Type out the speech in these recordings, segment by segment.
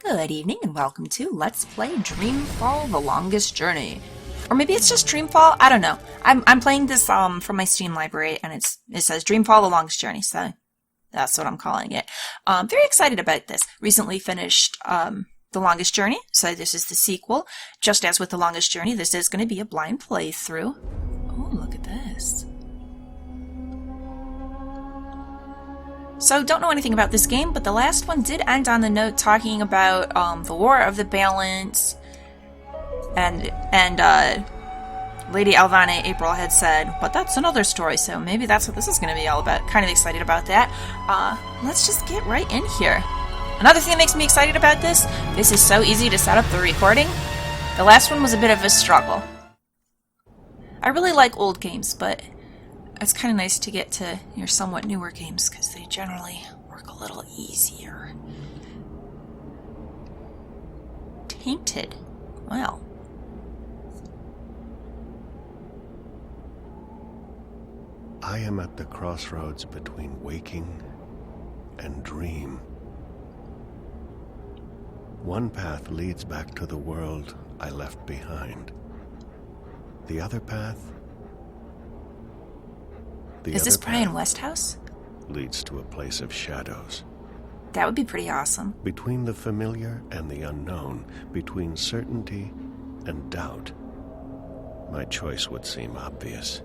Good evening and welcome to Let's Play Dreamfall: The Longest Journey. Or maybe it's just Dreamfall? I don't know. I'm playing this from my Steam library and it says Dreamfall: The Longest Journey, so that's what I'm calling it. Very excited about this. Recently finished The Longest Journey, so this is the sequel. Just as with The Longest Journey, this is going to be a blind playthrough. Oh, look at this. So, don't know anything about this game, but the last one did end on the note talking about the War of the Balance, and Lady Alvane April had said, but that's another story, so maybe that's what this is going to be all about. Kind of excited about that. Let's just get right in here. Another thing that makes me excited about this is so easy to set up the recording. The last one was a bit of a struggle. I really like old games, but it's kind of nice to get to somewhat newer games because they generally work a little easier. Tainted. Well. I am at the crossroads between waking and dream. One path leads back to the world I left behind. The other path... Is this Brian Westhouse? Leads to a place of shadows. That would be pretty awesome. Between the familiar and the unknown, between certainty and doubt, my choice would seem obvious.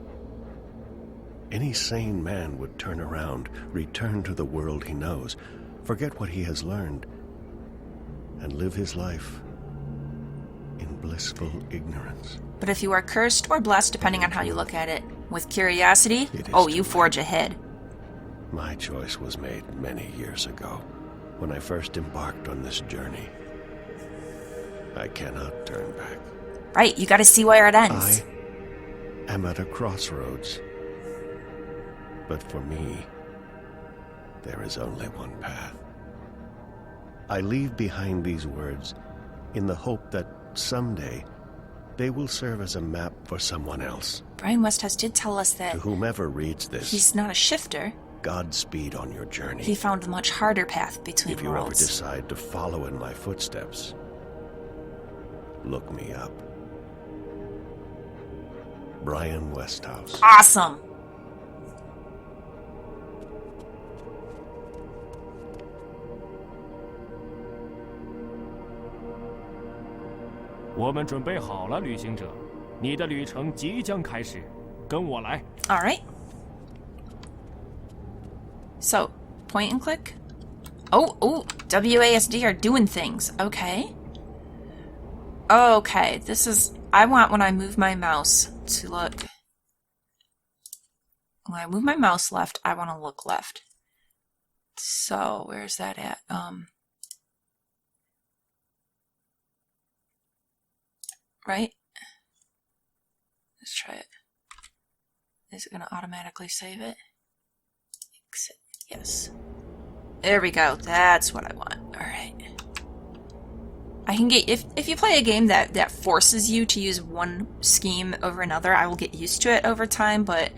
Any sane man would turn around, return to the world he knows, forget what he has learned, and live his life in blissful ignorance. But if you are cursed or blessed, depending on how you look at it, with curiosity, you forge ahead. My choice was made many years ago, when I first embarked on this journey. I cannot turn back. Right, you gotta see where it ends. I am at a crossroads. But for me, there is only one path. I leave behind these words in the hope that someday they will serve as a map for someone else. Brian Westhouse did tell us that to whomever reads this, he's not a shifter. Godspeed on your journey. He found a much harder path between worlds. If you ever decide to follow in my footsteps, look me up. Brian Westhouse. Awesome! Alright. So, point and click. Oh, WASD are doing things. Okay. Okay, this is... I want when I move my mouse to look... When I move my mouse left, I want to look left. So, where's that at? Right? Let's try it. Is it going to automatically save it? Exit. Yes. There we go. That's what I want. Alright. I can get... If you play a game that forces you to use one scheme over another, I will get used to it over time, but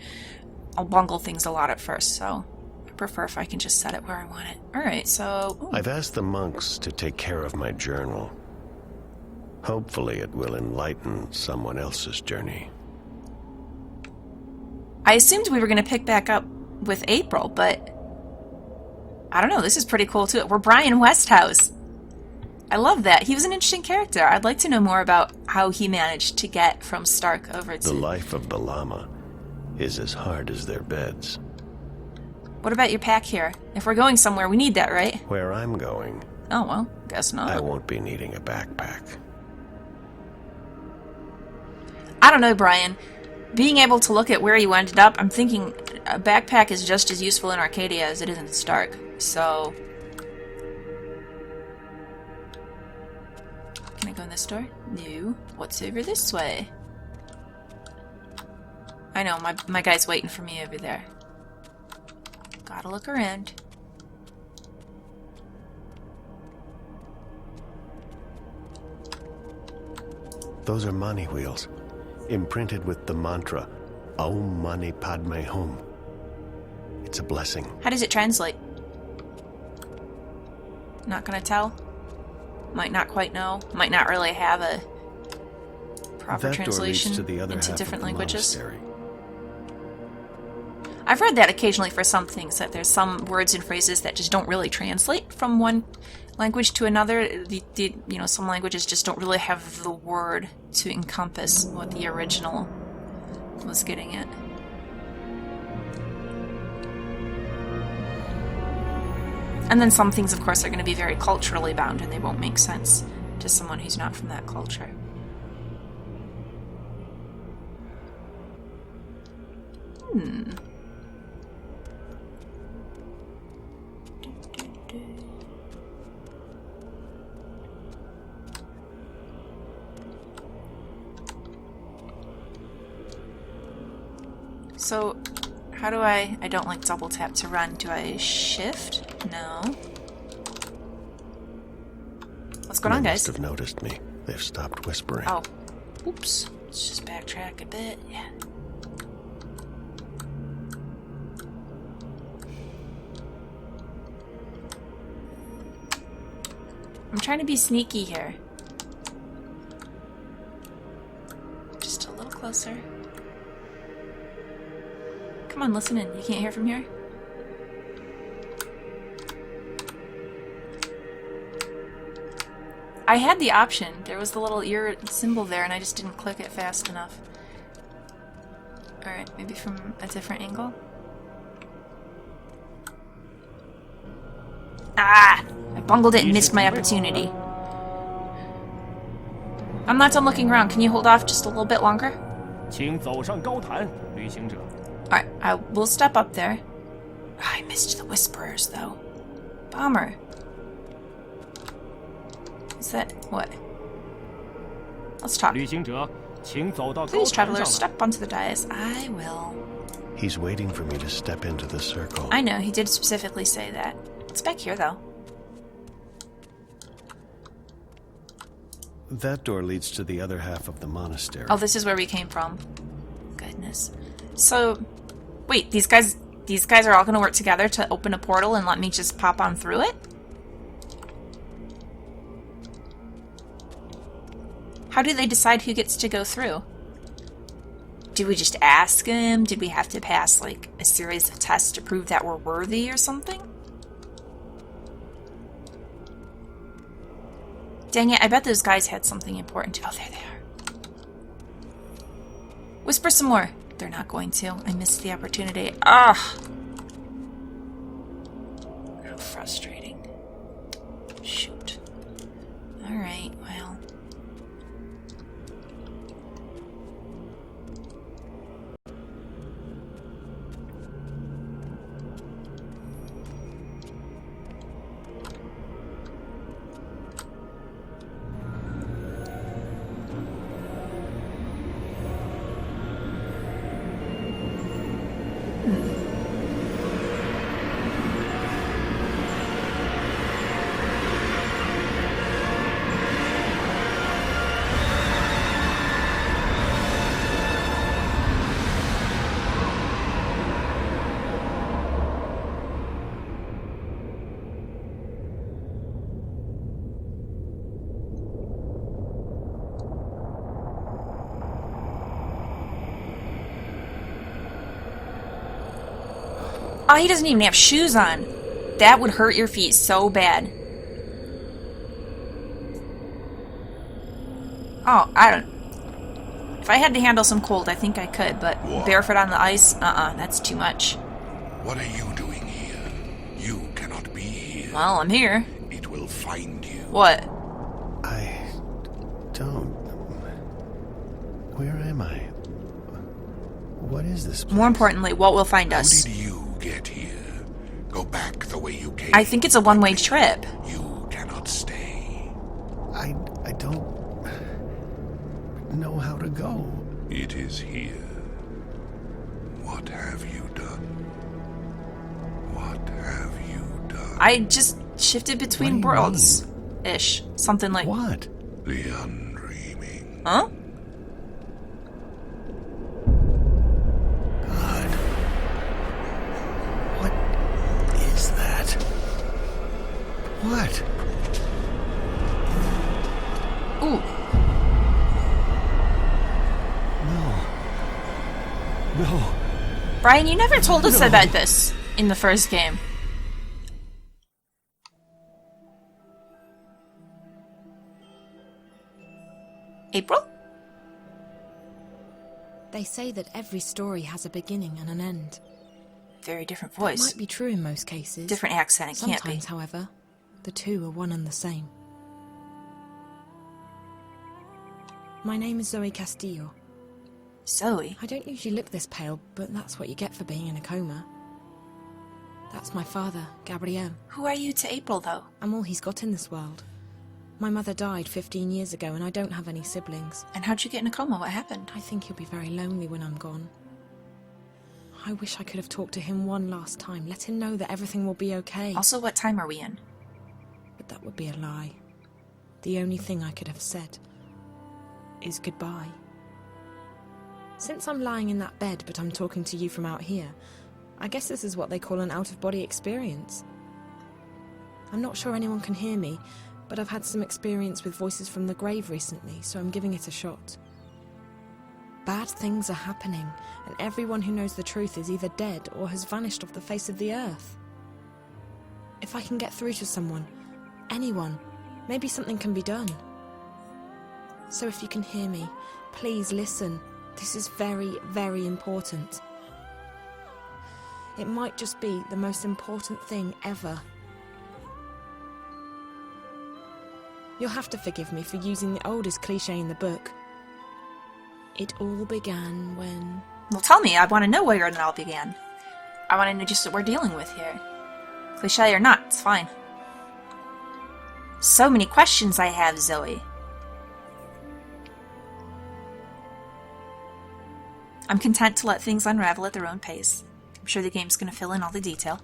I'll bungle things a lot at first, so I prefer if I can just set it where I want it. Alright, so... Ooh. I've asked the monks to take care of my journal. Hopefully it will enlighten someone else's journey. I assumed we were going to pick back up with April, but I don't know, this is pretty cool too. We're Brian Westhouse. I love that. He was an interesting character. I'd like to know more about how he managed to get from Stark over to... The life of the llama is as hard as their beds. What about your pack here? If we're going somewhere, we need that, right? Where I'm going... Oh, well, guess not. I won't be needing a backpack. I don't know, Brian. Being able to look at where you ended up, I'm thinking a backpack is just as useful in Arcadia as it is in Stark. So... Can I go in this door? No. What's over this way? I know, my guy's waiting for me over there. Gotta look around. Those are money wheels, imprinted with the mantra, Om Mani Padme Hum. It's a blessing. How does it translate? Not gonna tell? Might not quite know. Might not really have a proper translation into different languages. I've read that occasionally for some things, that there's some words and phrases that just don't really translate from one language to another. Some languages just don't really have the word to encompass what the original was getting at. And then some things, of course, are going to be very culturally bound, and they won't make sense to someone who's not from that culture. So, how do I don't like double tap to run. Do I shift? No. What's going on, guys? They must have noticed me. They've stopped whispering. Oh. Oops. Let's just backtrack a bit. Yeah. I'm trying to be sneaky here. Just a little closer. Come on, listen in. You can't hear from here? I had the option. There was the little ear symbol there, and I just didn't click it fast enough. Alright, maybe from a different angle? Ah! I bungled it and missed my opportunity. I'm not done looking around. Can you hold off just a little bit longer? Alright, I will step up there. Oh, I missed the whisperers, though. Bummer. Is that... what? Let's talk. Please, travelers, step onto the dais. I will. He's waiting for me to step into the circle. I know, he did specifically say that. It's back here, though. That door leads to the other half of the monastery. Oh, this is where we came from. Goodness. So, wait, these guys are all gonna work together to open a portal and let me just pop on through it? How do they decide who gets to go through? Did we just ask him? Did we have to pass, like, a series of tests to prove that we're worthy or something? Dang it, I bet those guys had something important. Oh, there they are. Whisper some more. They're not going to. I missed the opportunity. Ah! How frustrating. Shoot. Alright, well. Oh, he doesn't even have shoes on. That would hurt your feet so bad. Oh, I don't... If I had to handle some cold, I think I could, but what? Barefoot on the ice? That's too much. What are you doing here? You cannot be here. Well, I'm here. It will find you. What? I don't... Where am I? What is this place? More importantly, what will find How us? did you get here? Go back the way you came. I think it's a one-way trip. You cannot stay. I don't know how to go. It is here. What have you done? What have you done? I just shifted between What do you worlds. Ish. Something like... What? The undreaming. Huh? God. What is that? What? Ooh. No. Brian, you never told us about this in the first game. April? They say that every story has a beginning and an end. Very different That voice. might be true in most cases. Different accent, it can't be. Sometimes, however, the two are one and the same. My name is Zoe Castillo. Zoe? I don't usually look this pale, but that's what you get for being in a coma. That's my father, Gabriel. Who are you to April, though? I'm all he's got in this world. My mother died 15 years ago and I don't have any siblings. And how'd you get in a coma? What happened? I think he'll be very lonely when I'm gone. I wish I could have talked to him one last time, let him know that everything will be okay. Also, what time are we in? But that would be a lie. The only thing I could have said is goodbye. Since I'm lying in that bed but I'm talking to you from out here, I guess this is what they call an out-of-body experience. I'm not sure anyone can hear me, but I've had some experience with voices from the grave recently, so I'm giving it a shot. Bad things are happening, and everyone who knows the truth is either dead or has vanished off the face of the earth. If I can get through to someone, anyone, maybe something can be done. So if you can hear me, please listen. This is very, very important. It might just be the most important thing ever. You'll have to forgive me for using the oldest cliché in the book. It all began when... Well, tell me. I want to know where it all began. I want to know just what we're dealing with here. Cliché or not, it's fine. So many questions I have, Zoe. I'm content to let things unravel at their own pace. I'm sure the game's going to fill in all the detail.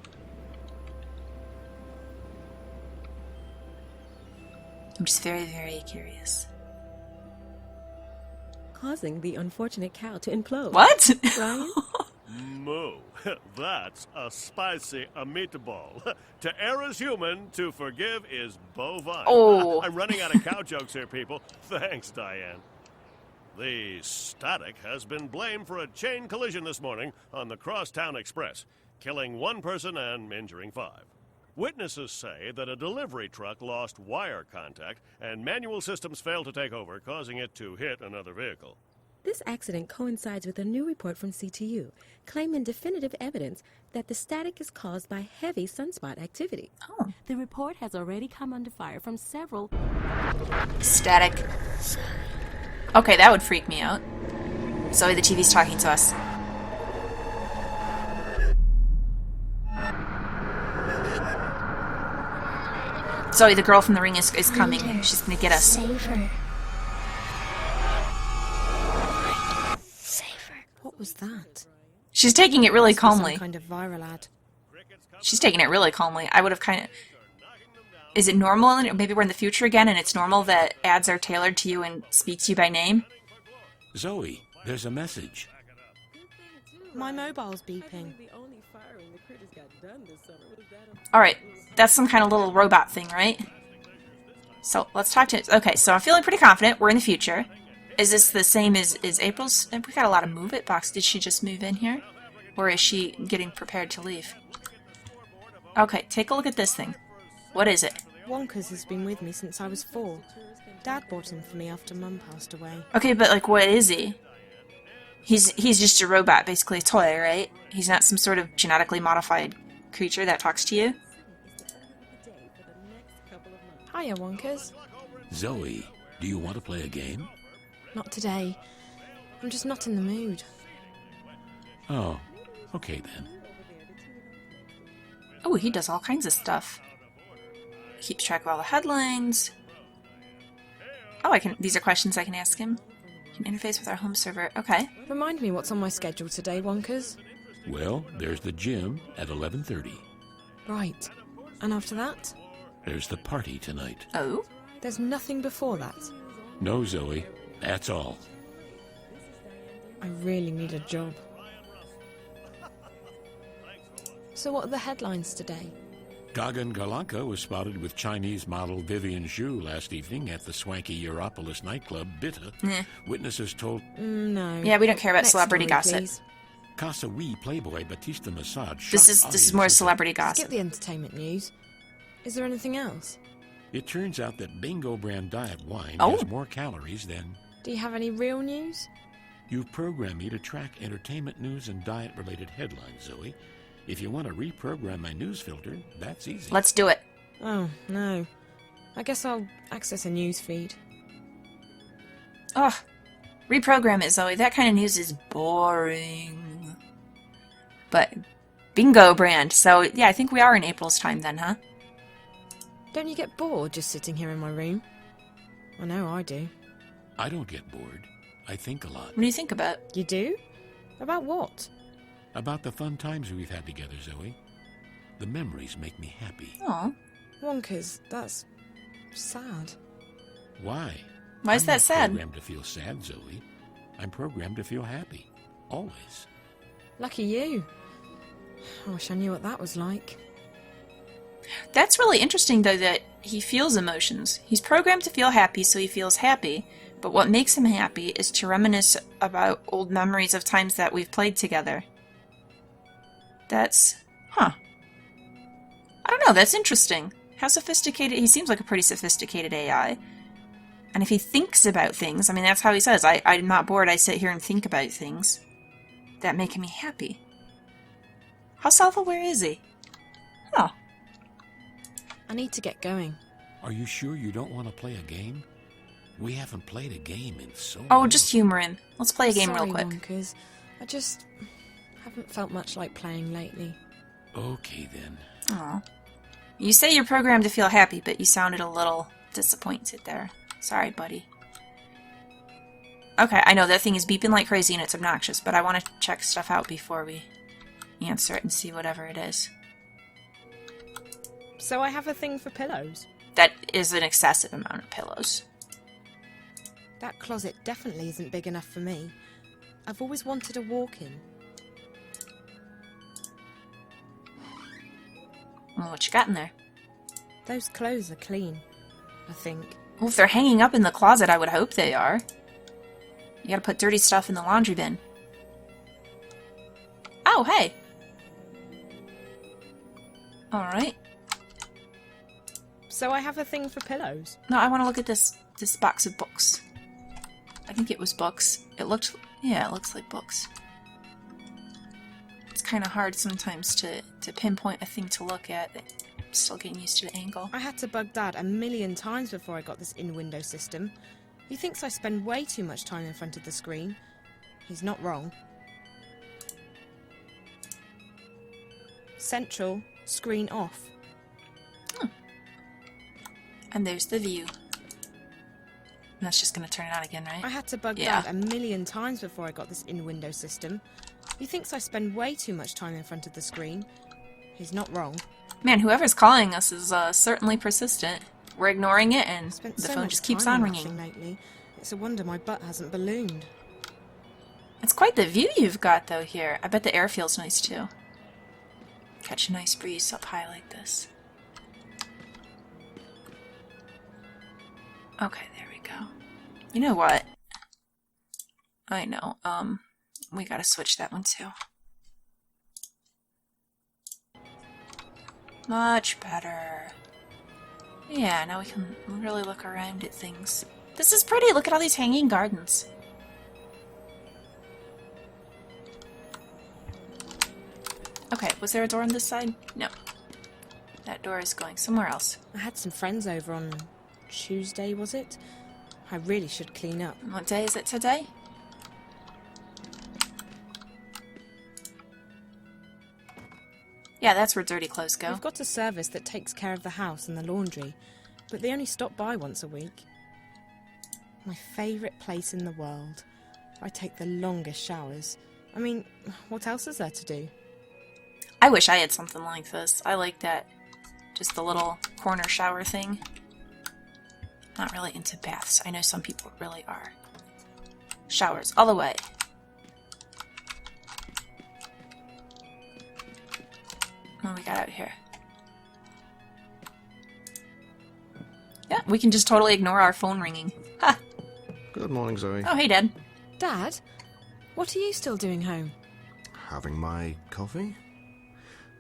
I'm just very, very curious. Causing the unfortunate cow to implode. What? Ryan? Moo. That's a spicy meatball. To err is human, to forgive is bovine. Oh. I'm running out of cow jokes here, people. Thanks, Diane. The static has been blamed for a chain collision this morning on the Crosstown Express, killing one person and injuring 5. Witnesses say that a delivery truck lost wire contact and manual systems failed to take over, causing it to hit another vehicle. This accident coincides with a new report from CTU, claiming definitive evidence that the static is caused by heavy sunspot activity. Oh. The report has already come under fire from several... Static. Okay, that would freak me out. Zoe, the TV's talking to us. Zoe, the girl from the ring is coming. She's gonna get us. Save her. Save her. What was that? She's taking it really Must be calmly. Some kind of viral ad. She's taking it really calmly. I would have kind of... Is it normal? Maybe we're in the future again and it's normal that ads are tailored to you and speak to you by name? Zoe, there's a message. My mobile's beeping. Alright, that's some kind of little robot thing, right? So, let's talk to... Okay, so I'm feeling pretty confident. We're in the future. Is this the same as April's? We got a lot of move-it box. Did she just move in here? Or is she getting prepared to leave? Okay, take a look at this thing. What is it? Wonkers has been with me since I was 4. Dad bought him for me after Mum passed away. Okay, but like, what is he? He's just a robot, basically a toy, right? He's not some sort of genetically modified creature that talks to you? Hiya, Wonkers. Zoe, do you want to play a game? Not today. I'm just not in the mood. Oh, okay then. Oh, he does all kinds of stuff. Keeps track of all the headlines. Oh, these are questions I can ask him. Can interface with our home server. Okay. Remind me what's on my schedule today, Wonkers. Well, there's the gym at 11:30. Right. And after that? There's the party tonight. Oh? There's nothing before that. No, Zoe, that's all. I really need a job. So what are the headlines today? Gagan Galanka was spotted with Chinese model Vivian Zhu last evening at the swanky Europolis nightclub Bitta. Witnesses told... No. Yeah, we don't care about Next celebrity story, gossip. please. Casa Wee playboy Batista Massad This shocked is more audiences. celebrity Skip gossip. the entertainment news. Is there anything else? It turns out that Bingo brand diet wine Oh. has more calories than... Do you have any real news? You've programmed me to track entertainment news and diet-related headlines, Zoe. If you want to reprogram my news filter, that's easy. Let's do it. Oh, no. I guess I'll access a news feed. Ugh. Reprogram it, Zoe. That kind of news is boring. But Bingo brand. So, yeah, I think we are in April's time then, huh? Don't you get bored just sitting here in my room? I know I do. I don't get bored. I think a lot. What do you think about? You do? About what? About the fun times we've had together, Zoe. The memories make me happy. Oh. Wonkers, that's sad. Why? Why is I'm that not sad? programmed to feel sad, Zoe. I'm programmed to feel happy. Always. Lucky you. I wish I knew what that was like. That's really interesting, though, that he feels emotions. He's programmed to feel happy, so he feels happy. But what makes him happy is to reminisce about old memories of times that we've played together. That's... huh. I don't know, that's interesting. How sophisticated... He seems like a pretty sophisticated AI. And if he thinks about things, I mean, that's how he says, I'm not bored, I sit here and think about things that make me happy. How self-aware is he? Huh. I need to get going. Are you sure you don't want to play a game? We haven't played a game in so long. Oh, just humor him. Let's play a game Sorry, real quick. Wonkers. I just haven't felt much like playing lately. Okay, then. Aw. You say you're programmed to feel happy, but you sounded a little disappointed there. Sorry, buddy. Okay, I know that thing is beeping like crazy and it's obnoxious, but I want to check stuff out before we answer it and see whatever it is. So I have a thing for pillows. That is an excessive amount of pillows. That closet definitely isn't big enough for me. I've always wanted a walk-in. Well, what you got in there? Those clothes are clean, I think. Well, if they're hanging up in the closet, I would hope they are. You gotta put dirty stuff in the laundry bin. Oh, hey! Alright. So I have a thing for pillows. No, I want to look at this box of books. I think it was books. It looked... yeah, it looks like books. It's kind of hard sometimes to pinpoint a thing to look at. I'm still getting used to the angle. I had to bug Dad 1,000,000 times before I got this in-window system. He thinks I spend way too much time in front of the screen. He's not wrong. Central, screen off. And there's the view. And that's just going to turn it on again, right? I had to bug Yeah. Dad 1,000,000 times before I got this in-window system. He thinks I spend way too much time in front of the screen. He's not wrong. Man, whoever's calling us is certainly persistent. We're ignoring it, and Spent the so phone much just keeps time on laughing ringing. lately. It's a wonder my butt hasn't ballooned. It's quite the view you've got, though, here. I bet the air feels nice, too. Catch a nice breeze up high like this. Okay, there we go. You know what? I know, we gotta switch that one, too. Much better. Yeah, now we can really look around at things. This is pretty! Look at all these hanging gardens. Okay, was there a door on this side? No. That door is going somewhere else. I had some friends over on Tuesday, was it? I really should clean up. What day is it today? Yeah, that's where dirty clothes go. We've got a service that takes care of the house and the laundry, but they only stop by once a week. My favourite place in the world. I take the longest showers. I mean, what else is there to do? I wish I had something like this. I like that. Just the little corner shower thing. Not really into baths. I know some people really are. Showers, all the way. What do we got out here? we can just totally ignore our phone ringing. Ha! Good morning, Zoe. Oh, hey, Dad. Dad, what are you still doing home? Having my coffee?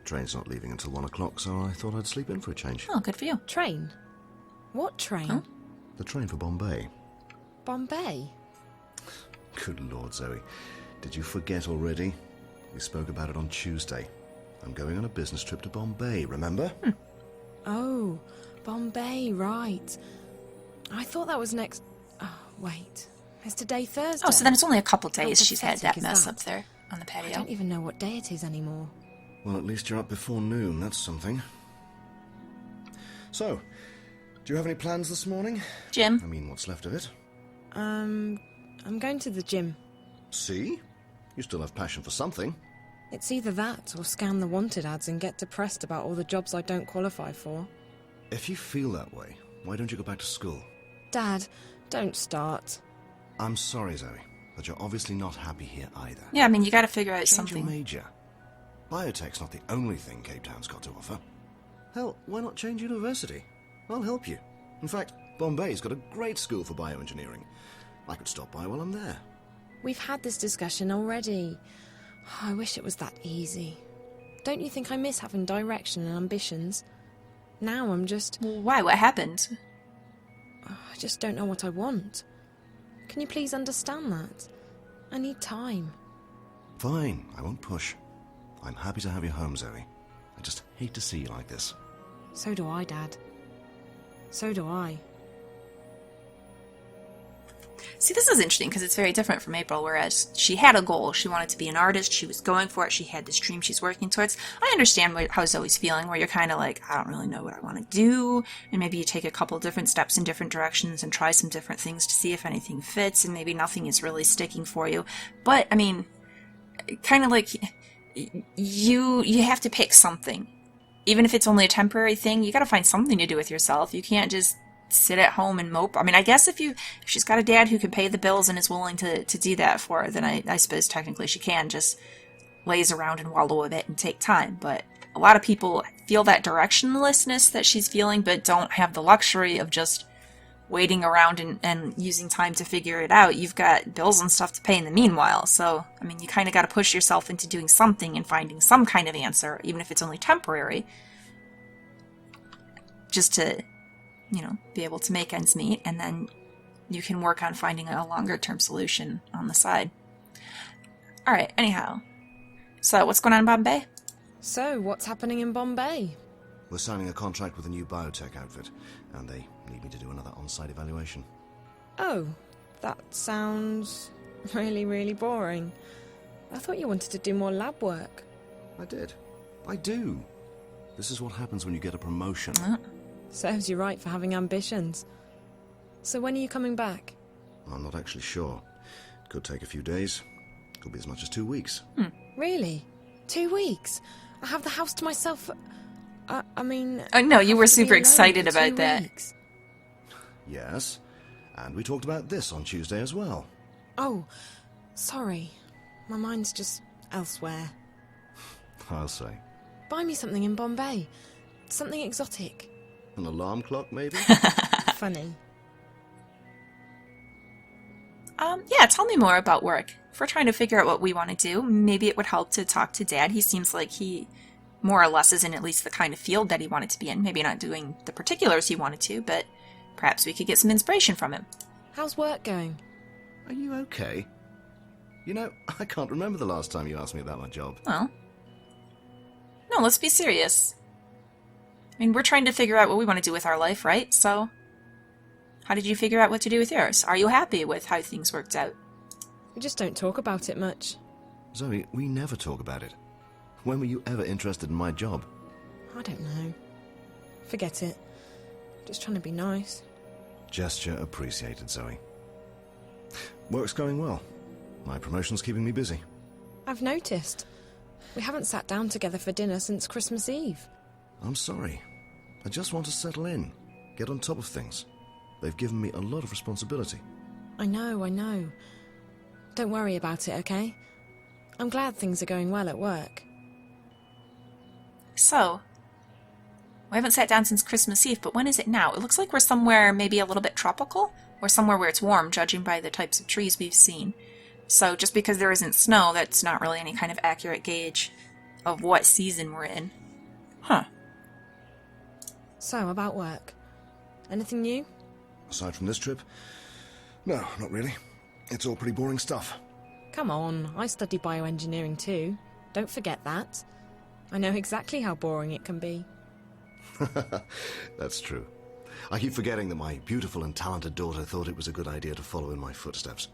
Train's not leaving until 1 o'clock, so I thought I'd sleep in for a change. Oh, good for you. Train? What train? Huh? The train for Bombay. Bombay? Good Lord, Zoe. Did you forget already? We spoke about it on Tuesday. I'm going on a business trip to Bombay, remember? Oh, Bombay, right. I thought that was next... Oh, wait. Is today Thursday? Oh, so then it's only a couple days How she's had pathetic that is mess that? up there on the I patio. don't even know what day it is anymore. Well, at least you're up before noon. That's something. So, do you have any plans this morning? Jim? I mean, what's left of it? I'm going to the gym. See? You still have passion for something. It's either that or scan the wanted ads and get depressed about all the jobs I don't qualify for. If you feel that way, why don't you go back to school? Dad, don't start. I'm sorry, Zoe, but you're obviously not happy here either. Yeah, I mean, you gotta figure out Change something. your major. Biotech's not the only thing Cape Town's got to offer. Hell, why not change university? I'll help you. In fact, Bombay's got a great school for bioengineering. I could stop by while I'm there. We've had this discussion already. I wish it was that easy. Don't you think I miss having direction and ambitions? Now I'm just... Well, why? What happened? I just don't know what I want. Can you please understand that? I need time. Fine, I won't push. I'm happy to have you home, Zoe. I just hate to see you like this. So do I, Dad. So do I. See, this is interesting because it's very different from April, whereas she had a goal. She wanted to be an artist. She was going for it. She had this dream she's working towards. I understand how Zoe's feeling, where you're kind of like, I don't really know what I want to do. And maybe you take a couple different steps in different directions and try some different things to see if anything fits, and maybe nothing is really sticking for you. But, I mean, kind of like, you have to pick something. Even if it's only a temporary thing, you got to find something to do with yourself. You can't just sit at home and mope. I mean, I guess if she's got a dad who can pay the bills and is willing to do that for her, then I suppose technically she can just laze around and wallow a bit and take time. But a lot of people feel that directionlessness that she's feeling, but don't have the luxury of just waiting around and using time to figure it out. You've got bills and stuff to pay in the meanwhile. So, I mean, you kind of got to push yourself into doing something and finding some kind of answer, even if it's only temporary, just to, you know, be able to make ends meet, and then you can work on finding a longer-term solution on the side. Alright, anyhow. So, what's going on in Bombay? So, what's happening in Bombay? We're signing a contract with a new biotech outfit, and they need me to do another on-site evaluation. Oh, that sounds really, really boring. I thought you wanted to do more lab work. I did. I do. This is what happens when you get a promotion. Serves you right for having ambitions. So when are you coming back? I'm not actually sure. Could take a few days. Could be as much as 2 weeks. Really? 2 weeks? I have the house to myself for... I mean... Oh, no, you I were have to be super alone excited for about 2 that. weeks. Yes. And we talked about this on Tuesday as well. Oh, sorry. My mind's just elsewhere. I'll say. Oh. Buy me something in Bombay. Something exotic. An alarm clock, maybe? Funny. Yeah, tell me more about work. If we're trying to figure out what we want to do, maybe it would help to talk to Dad. He seems like he more or less is in at least the kind of field that he wanted to be in. Maybe not doing the particulars he wanted to, but perhaps we could get some inspiration from him. How's work going? Are you okay? You know, I can't remember the last time you asked me about my job. Well, no, let's be serious. I mean, we're trying to figure out what we want to do with our life, right? So, how did you figure out what to do with yours? Are you happy with how things worked out? We just don't talk about it much. Zoe, we never talk about it. When were you ever interested in my job? I don't know. Forget it. Just trying to be nice. Gesture appreciated, Zoe. Work's going well. My promotion's keeping me busy. I've noticed. We haven't sat down together for dinner since Christmas Eve. I'm sorry. I just want to settle in, get on top of things. They've given me a lot of responsibility. I know. Don't worry about it, okay? I'm glad things are going well at work. So, We haven't sat down since Christmas Eve, but when is it now? It looks like we're somewhere maybe a little bit tropical, or somewhere where it's warm, judging by the types of trees we've seen. So just because there isn't snow, that's not really any kind of accurate gauge of what season we're in. Huh. So, about work. Anything new? Aside from this trip? No, not really. It's all pretty boring stuff. Come on, I study bioengineering too. Don't forget that. I know exactly how boring it can be. That's true. I keep forgetting that my beautiful and talented daughter thought it was a good idea to follow in my footsteps.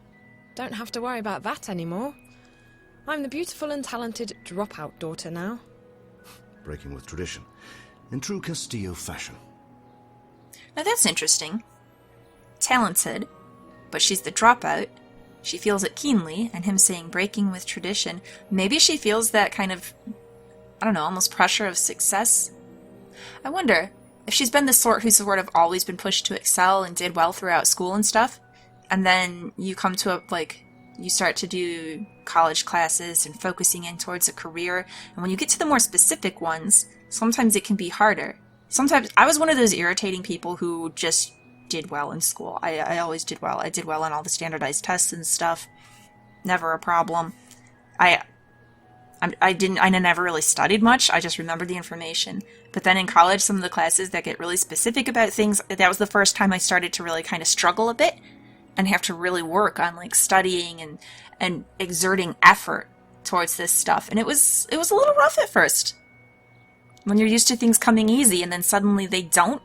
Don't have to worry about that anymore. I'm the beautiful and talented dropout daughter now. Breaking with tradition. In true Castillo fashion. Now that's interesting. Talented, but she's the dropout. She feels it keenly, and him saying breaking with tradition. Maybe she feels that kind of, I don't know, almost pressure of success. I wonder if she's been the sort who's sort of always been pushed to excel and did well throughout school and stuff, and then you come to you start to do college classes and focusing in towards a career, and when you get to the more specific ones, sometimes it can be harder. Sometimes I was one of those irritating people who just did well in school. I always did well. I did well on all the standardized tests and stuff. Never a problem. I never really studied much. I just remembered the information. But then in college, some of the classes that get really specific about things, that was the first time I started to really kind of struggle a bit and have to really work on like studying and exerting effort towards this stuff. And it was a little rough at first. When you're used to things coming easy and then suddenly they don't,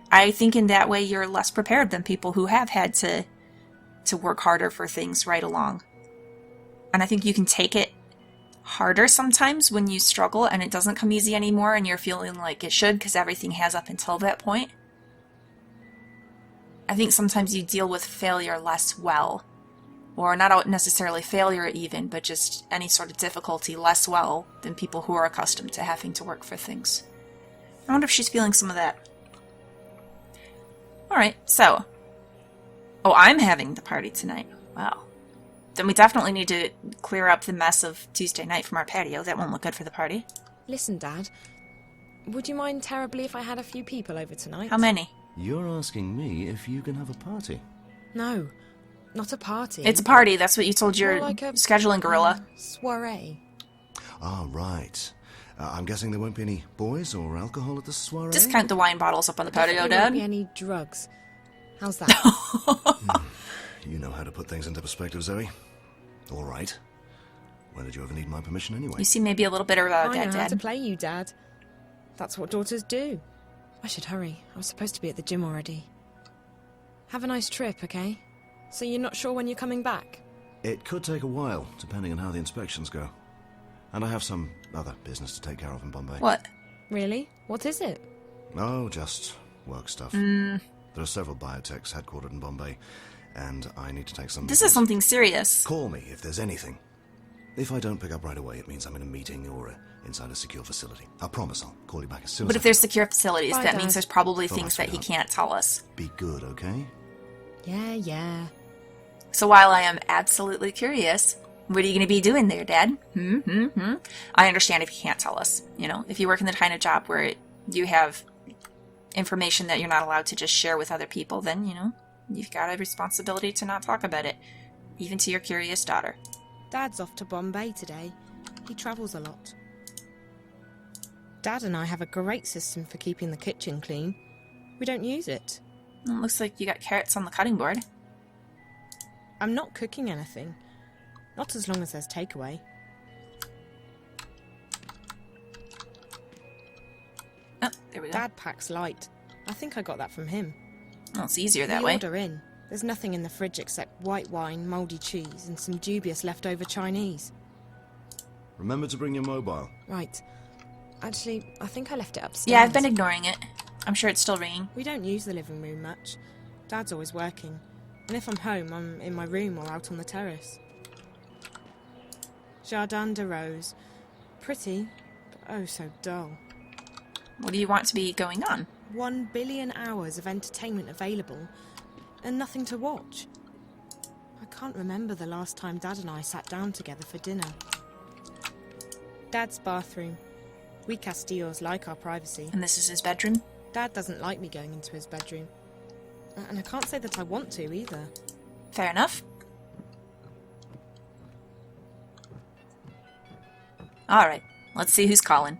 I think in that way you're less prepared than people who have had to work harder for things right along. And I think you can take it harder sometimes when you struggle and it doesn't come easy anymore and you're feeling like it should because everything has up until that point. I think sometimes you deal with failure less well. Or not necessarily failure even, but just any sort of difficulty less well than people who are accustomed to having to work for things. I wonder if she's feeling some of that. Alright, so. Oh, I'm having the party tonight. Wow. Then we definitely need to clear up the mess of Tuesday night from our patio. That won't look good for the party. Listen, Dad. Would you mind terribly if I had a few people over tonight? How many? You're asking me if you can have a party? No, not a party. It's a party. That's what you told your More like a scheduling gorilla. Soiree. Ah, right. I'm guessing there won't be any boys or alcohol at the soiree? Just count the wine bottles up on the patio, Definitely won't Dad. be any drugs. How's that? You know how to put things into perspective, Zoe. All right. When did you ever need my permission anyway? You seem maybe a little bitter about I that, know how to Dad. play you, Dad. That's what daughters do. I should hurry. I was supposed to be at the gym already. Have a nice trip, okay? So you're not sure when you're coming back? It could take a while, depending on how the inspections go. And I have some other business to take care of in Bombay. What? Really? What is it? Oh, just work stuff. There are several biotechs headquartered in Bombay, and I need to take some... This is something serious. Call me if there's anything. If I don't pick up right away, it means I'm in a meeting or inside a secure facility. I promise I'll call you back as soon as But if there's secure facilities, Bye, that Dad. means there's probably Bye, things that he sweetheart. can't tell us. Be good, okay? Yeah. So while I am absolutely curious, what are you going to be doing there, Dad? I understand if you can't tell us. You know, if you work in the kind of job where you have information that you're not allowed to just share with other people, then, you know, you've got a responsibility to not talk about it, even to your curious daughter. Dad's off to Bombay today. He travels a lot. Dad and I have a great system for keeping the kitchen clean. We don't use it. It looks like you got carrots on the cutting board. I'm not cooking anything. Not as long as there's takeaway. Oh, there we go. Dad packs light. I think I got that from him. Well, it's easier that We way. order in. There's nothing in the fridge except white wine, mouldy cheese, and some dubious leftover Chinese. Remember to bring your mobile. Right. Actually, I think I left it upstairs. Yeah, I've been ignoring it. I'm sure it's still ringing. We don't use the living room much. Dad's always working. And if I'm home, I'm in my room or out on the terrace. Jardin de Rose. Pretty, but oh so dull. What do you want to be going on? 1 billion hours of entertainment available, and nothing to watch. I can't remember the last time Dad and I sat down together for dinner. Dad's bathroom. We Castillos like our privacy. And this is his bedroom? Dad doesn't like me going into his bedroom. And I can't say that I want to either. Fair enough. Alright, let's see who's calling.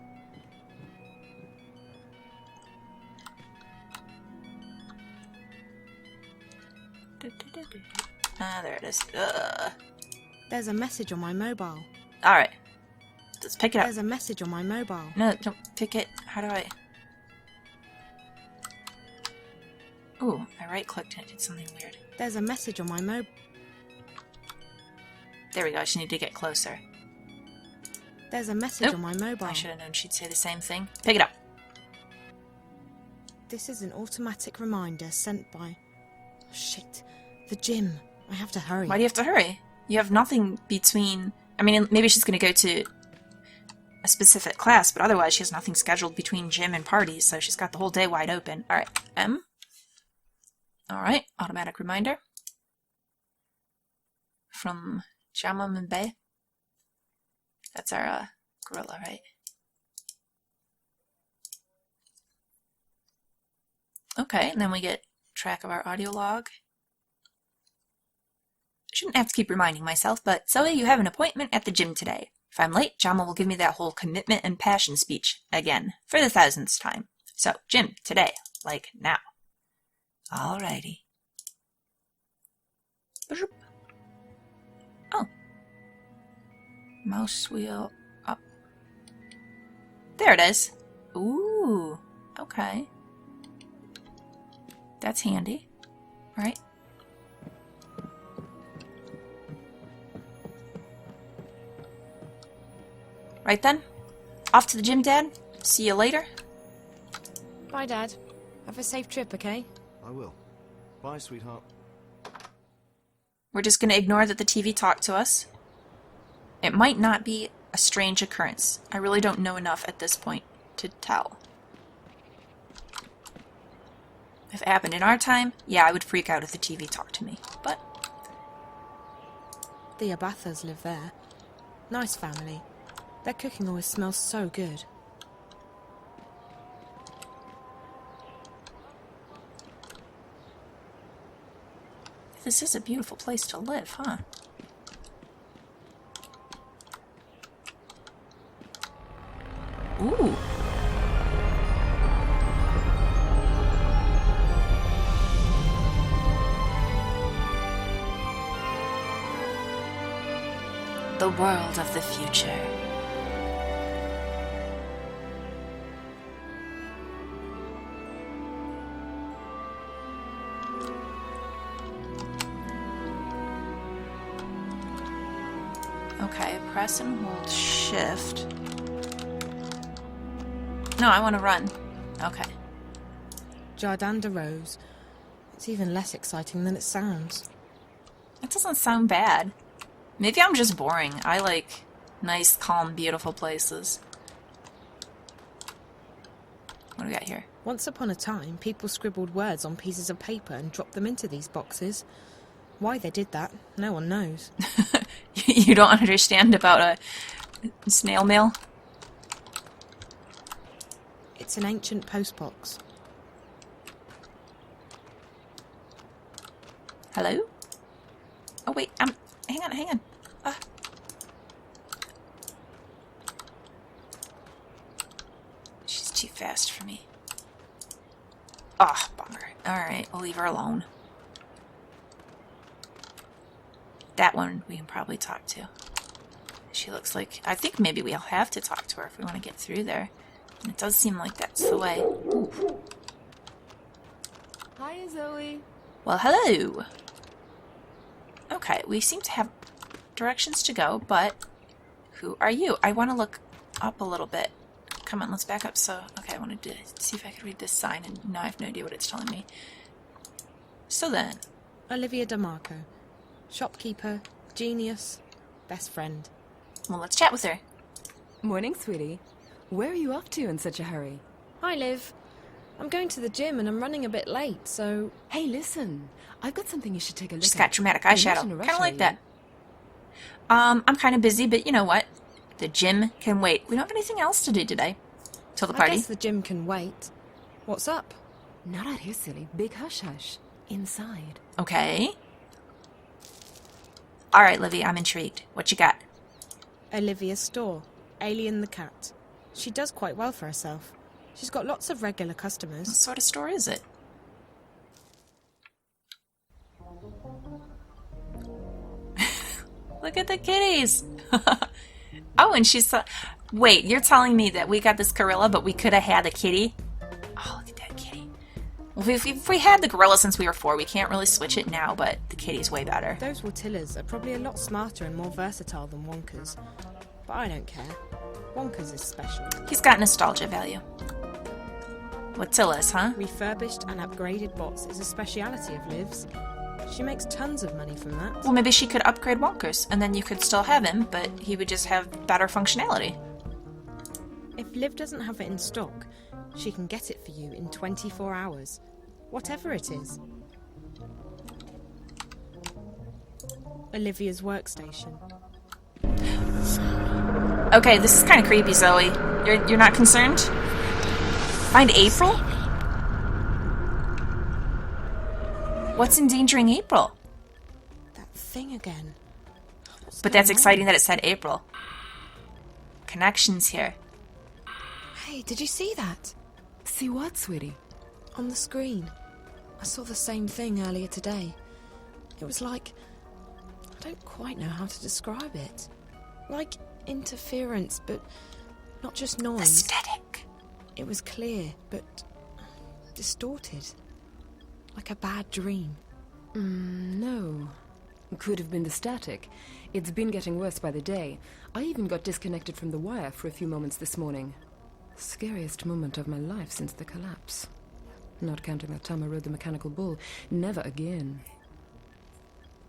Ah, there it is. Ugh. There's a message on my mobile. Alright. Let's pick it up. There's a message on my mobile. No, don't pick it. How do I... Ooh, I right-clicked and it did something weird. There's a message on my mobile. There we go, I just need to get closer. There's a message on my mobile. I should have known she'd say the same thing. Pick it up. This is an automatic reminder sent by... Oh, shit. The gym. I have to hurry. Why do you have to hurry? You have nothing between... I mean, maybe she's going to go to a specific class, but otherwise she has nothing scheduled between gym and parties, so she's got the whole day wide open. Alright, M. Alright, automatic reminder. From Jama Mbe. That's our gorilla, right? Okay, and then we get track of our audio log. I shouldn't have to keep reminding myself, but Zoe, you have an appointment at the gym today. If I'm late, Jama will give me that whole commitment and passion speech again, for the 1000th time. So, gym, today, like now. Alrighty. Oh. Mouse wheel up. There it is. Ooh, okay. That's handy, right? Right then, off to the gym, Dad. See you later. Bye, Dad. Have a safe trip, okay? I will. Bye, sweetheart. We're just going to ignore that the TV talked to us. It might not be a strange occurrence. I really don't know enough at this point to tell. If it happened in our time, yeah, I would freak out if the TV talked to me. But the Abathas live there. Nice family. Their cooking always smells so good. this is a beautiful place to live, huh? Ooh. The world of the future. Okay, press and hold shift. No, I want to run. Okay. Jardin de Rose. It's even less exciting than it sounds. It doesn't sound bad. Maybe I'm just boring. I like nice, calm, beautiful places. What do we got here? Once upon a time, people scribbled words on pieces of paper and dropped them into these boxes. Why they did that, no one knows. You don't understand about a snail mail? It's an ancient postbox. Hello? Oh wait, hang on. She's too fast for me. Ah, bummer. Alright, we'll leave her alone. That one we can probably talk to. She looks like... I think maybe we'll have to talk to her if we want to get through there. And it does seem like that's the way. Ooh. Hi, Zoe. Well, hello. Okay, we seem to have directions to go, but who are you? I want to look up a little bit. Come on, let's back up. So, okay, I wanted to see if I could read this sign, and now I have no idea what it's telling me. So then. Olivia DeMarco. Shopkeeper, genius, best friend. Well, let's chat with her. Morning, sweetie. Where are you off to in such a hurry? Hi, Liv. I'm going to the gym and I'm running a bit late, so... Hey, listen. I've got something you should take a look at. She's got dramatic eyeshadow. Kind of like that. You? I'm kind of busy, but you know what? The gym can wait. We don't have anything else to do today. Till the I party? guess the gym can wait. What's up? Not out here, silly. Big hush hush. Inside. Okay. Alright, Livy, I'm intrigued. What you got? Olivia's store. Alien the cat. She does quite well for herself. She's got lots of regular What customers. sort of store is it? Look at the kitties! Oh, and she's... Wait, you're telling me that we got this gorilla, but we could have had a kitty? Oh, look at that kitty. Well, if we had the gorilla since we were 4, we can't really switch it now, but the kitty's way better. Those Wattillas are probably a lot smarter and more versatile than Wonka's. But I don't care. Wonka's is special. He's got nostalgia value. Wattillas, huh? Refurbished and upgraded bots is a speciality of Liv's. She makes tons of money from that. Well, maybe she could upgrade Wonka's, and then you could still have him, but he would just have better functionality. If Liv doesn't have it in stock, she can get it for you in 24 hours. Whatever it is. Olivia's workstation. Okay, this is kind of creepy, Zoe. You're not concerned? Find April? What's endangering April? That thing again. What's But that's going on? exciting that it said April. Connections here. Hey, did you see that? See what, sweetie? On the screen. I saw the same thing earlier today. It was like... I don't quite know how to describe it. Like interference, but not just noise. Aesthetic. It was clear, but distorted. Like a bad dream. No. Could have been the static. It's been getting worse by the day. I even got disconnected from the wire for a few moments this morning. Scariest moment of my life since the collapse. Not counting that time I rode the mechanical bull. Never again.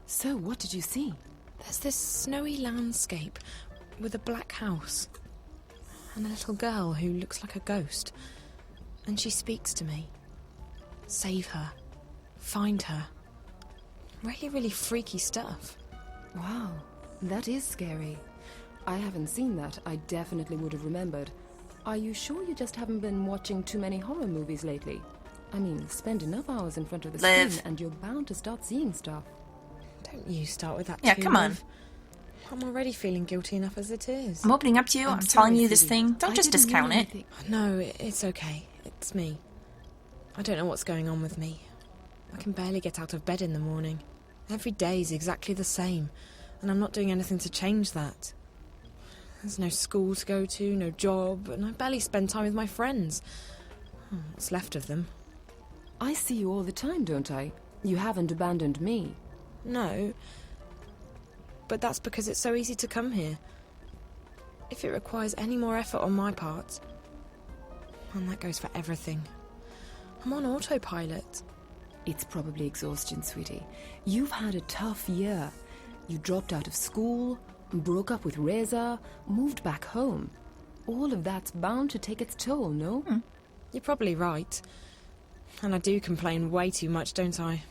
So, what did you see? There's this snowy landscape with a black house. And a little girl who looks like a ghost. And she speaks to me. Save her. Find her. Really, really freaky stuff. Wow, that is scary. I haven't seen that. I definitely would have remembered. Are you sure you just haven't been watching too many horror movies lately? I mean, spend enough hours in front of the Liv. screen and you're bound to start seeing stuff. Don't you start with that Yeah, too, come on. Liv. I'm already feeling guilty enough as it is. I'm opening up to you. I'm sorry, telling you this sweetie. thing. Don't I just didn't mean discount it. anything. No, it's okay. It's me. I don't know what's going on with me. I can barely get out of bed in the morning. Every day's exactly the same, and I'm not doing anything to change that. There's no school to go to, no job, and I barely spend time with my friends. What's left of them. I see you all the time, don't I? You haven't abandoned me. No. But that's because it's so easy to come here. If it requires any more effort on my part, and that goes for everything, I'm on autopilot. It's probably exhaustion, sweetie. You've had a tough year. You dropped out of school, broke up with Reza, moved back home. All of that's bound to take its toll, no? You're probably right. And I do complain way too much, don't I?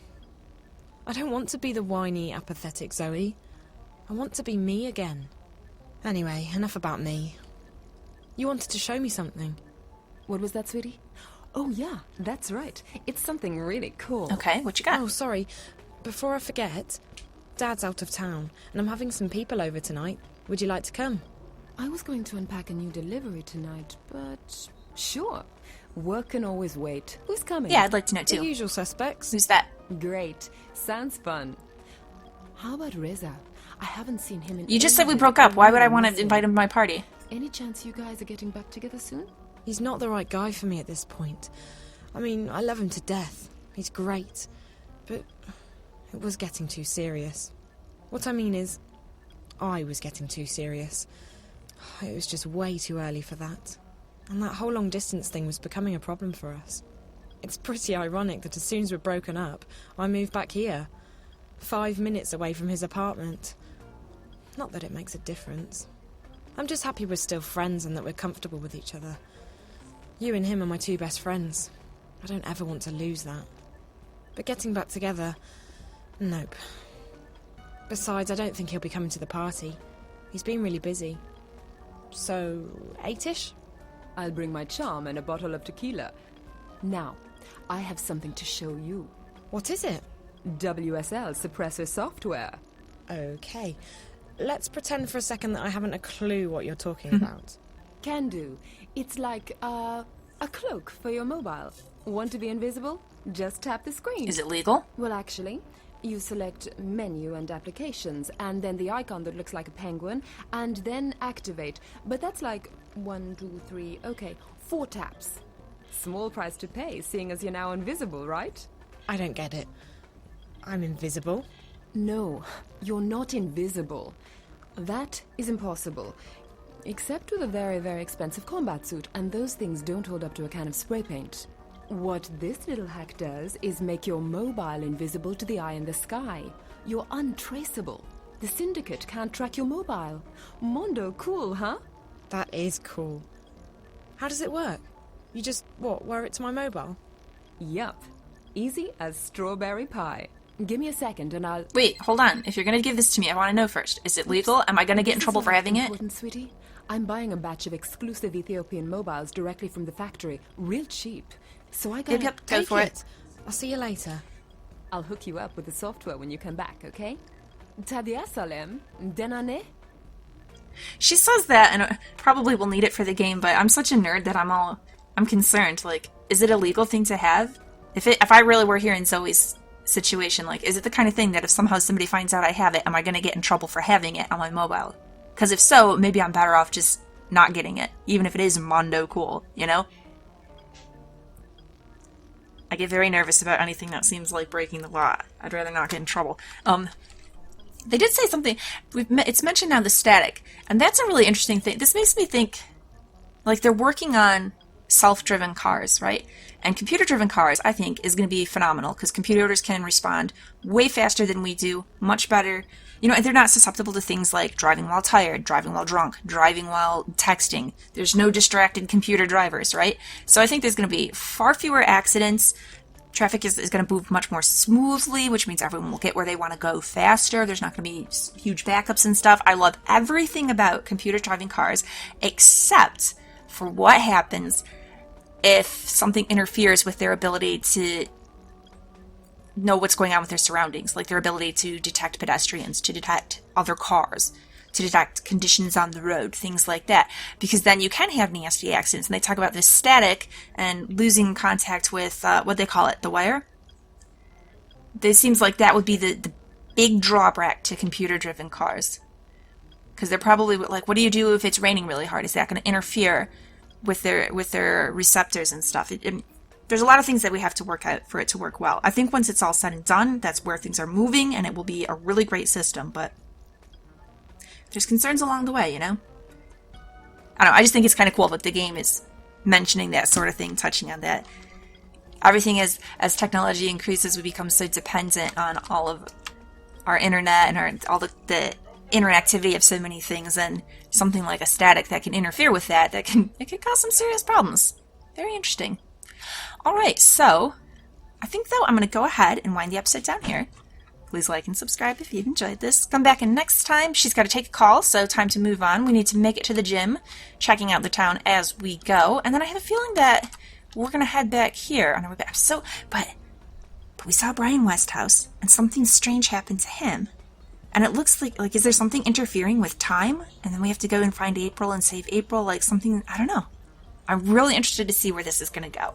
I don't want to be the whiny, apathetic Zoe. I want to be me again. Anyway, enough about me. You wanted to show me something. What was that, sweetie? Oh, yeah, that's right. It's something really cool. Okay, what you got? Oh, sorry. Before I forget, Dad's out of town, and I'm having some people over tonight. Would you like to come? I was going to unpack a new delivery tonight, but sure. Work can always wait. Who's coming? Yeah, I'd like to know The too. usual suspects. Who's that? Great. Sounds fun. How about Reza? I haven't seen him in You just said we ages. broke up. Why would I want to Missing. invite him to my party? Any chance you guys are getting back together soon? He's not the right guy for me at this point. I mean, I love him to death. He's great. But it was getting too serious. What I mean is, I was getting too serious. It was just way too early for that. And that whole long-distance thing was becoming a problem for us. It's pretty ironic that as soon as we're broken up, I moved back here. 5 minutes away from his apartment. Not that it makes a difference. I'm just happy we're still friends and that we're comfortable with each other. You and him are my 2 best friends. I don't ever want to lose that. But getting back together... nope. Besides, I don't think he'll be coming to the party. He's been really busy. So, 8ish? I'll bring my charm and a bottle of tequila. Now, I have something to show you. What is it? WSL suppressor software. Okay. Let's pretend for a second that I haven't a clue what you're talking about. Can do. It's like a cloak for your mobile. Want to be invisible? Just tap the screen. Is it legal? Well, actually, you select menu and applications, and then the icon that looks like a penguin, and then activate. But that's like 1, 2, 3, okay, 4 taps. Small price to pay, seeing as you're now invisible, right? I don't get it. I'm invisible. No, you're not invisible. That is impossible. Except with a very, very expensive combat suit, and those things don't hold up to a can of spray paint. What this little hack does is make your mobile invisible to the eye in the sky. You're untraceable. The Syndicate can't track your mobile. Mondo cool, huh? That is cool. How does it work? You just, wear it to my mobile? Yup. Easy as strawberry pie. Give me a second and I'll... Wait, hold on. If you're gonna give this to me, I want to know first. Is it legal? Am I gonna get in trouble for having it? Important, sweetie. I'm buying a batch of exclusive Ethiopian mobiles directly from the factory. Real cheap. So I got... Yep, go for it. I'll see you later. I'll hook you up with the software when you come back, okay? Tadia Salem, Denane? She says that, and probably will need it for the game, but I'm such a nerd that I'm concerned. Like, is it a legal thing to have? If I really were here in Zoe's situation, like, is it the kind of thing that if somehow somebody finds out I have it, am I going to get in trouble for having it on my mobile? Because if so, maybe I'm better off just not getting it, even if it is Mondo cool, you know? I get very nervous about anything that seems like breaking the law. I'd rather not get in trouble. They did say something. It's mentioned now the static, and that's a really interesting thing. This makes me think, like, they're working on self-driven cars, right? And computer-driven cars, I think, is going to be phenomenal because computers can respond way faster than we do, much better. You know, and they're not susceptible to things like driving while tired, driving while drunk, driving while texting. There's no distracted computer drivers, right? So I think there's going to be far fewer accidents. Traffic is going to move much more smoothly, which means everyone will get where they want to go faster. There's not going to be huge backups and stuff. I love everything about computer driving cars, except for what happens if something interferes with their ability to know what's going on with their surroundings, like their ability to detect pedestrians, to detect other cars, to detect conditions on the road, things like that. Because then you can have nasty accidents. And they talk about this static and losing contact with, what they call it, the wire. It seems like that would be the big drawback to computer-driven cars. Because they're probably, like, what do you do if it's raining really hard? Is that going to interfere with their receptors and stuff? There's a lot of things that we have to work out for it to work well. I think once it's all said and done, that's where things are moving, and it will be a really great system, but there's concerns along the way, you know? I don't know, I just think it's kind of cool that the game is mentioning that sort of thing, touching on that. Everything as technology increases, we become so dependent on all of our internet and all the interactivity of so many things, and something like a static that can interfere with that can cause some serious problems. Very interesting. Alright, so I think though I'm going to go ahead and wind the episode down here. Please like and subscribe if you've enjoyed this. Come back in next time. She's got to take a call, so time to move on. We need to make it to the gym, checking out the town as we go. And then I have a feeling that we're going to head back here on our way back. But we saw Brian Westhouse, and something strange happened to him. And it looks like is there something interfering with time? And then we have to go and find April and save April, like something, I don't know. I'm really interested to see where this is going to go.